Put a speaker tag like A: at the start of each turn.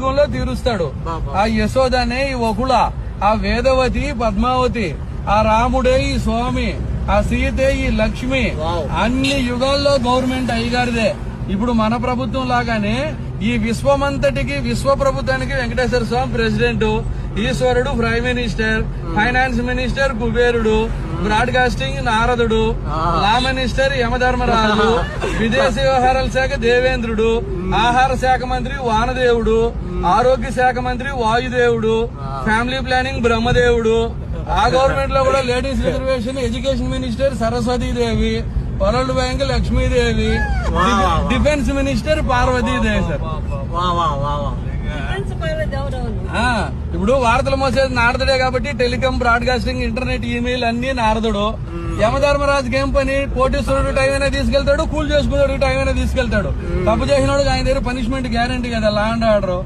A: కలియుగంలో తీరుస్తాడు. ఆ యశోదనే ఈ వకుల, ఆ వేదవతి పద్మావతి, ఆ రాముడే ఈ స్వామి, ఆ సీతే ఈ లక్ష్మి. అన్ని యుగాల్లో గవర్నమెంట్ అయ్యగారిదే. ఇప్పుడు మన ప్రభుత్వం లాగానే ఈ విశ్వమంతటికి, విశ్వ ప్రభుత్వానికి వెంకటేశ్వర స్వామి ప్రెసిడెంట్, ఈశ్వరుడు ప్రైమ్ మినిస్టర్, ఫైనాన్స్ మినిస్టర్ కుబేరుడు, బ్రాడ్కాస్టింగ్ నారదుడు, లా మినిస్టర్ యమధర్మరాజు, విదేశీ వ్యవహారాల శాఖ దేవేంద్రుడు, ఆహార శాఖ మంత్రి వానదేవుడు, ఆరోగ్య శాఖ మంత్రి వాయుదేవుడు, ఫ్యామిలీ ప్లానింగ్ బ్రహ్మదేవుడు. ఆ గవర్నమెంట్ లో కూడా ladies reservation education minister Saraswatidevi, world bank Lakshmidevi, defence minister Parvatidevi. Sir ఇప్పుడు వార్తలు మోసేది నారదుడే కాబట్టి టెలికాం, బ్రాడ్కాస్టింగ్, ఇంటర్నెట్, ఈమెయిల్ అన్ని నారదుడు. యమధర్మరాజుకి ఏం పని? కోటీశ్వరుడు టైం అయినా తీసుకెళ్తాడు, కూల్ చేసుకున్నాడు టైం అయినా తీసుకెళ్తాడు. తప్పు చేసినోడు ఆయన దగ్గర పనిష్మెంట్ గ్యారంటీ కదా, లా అండ్ ఆర్డర్.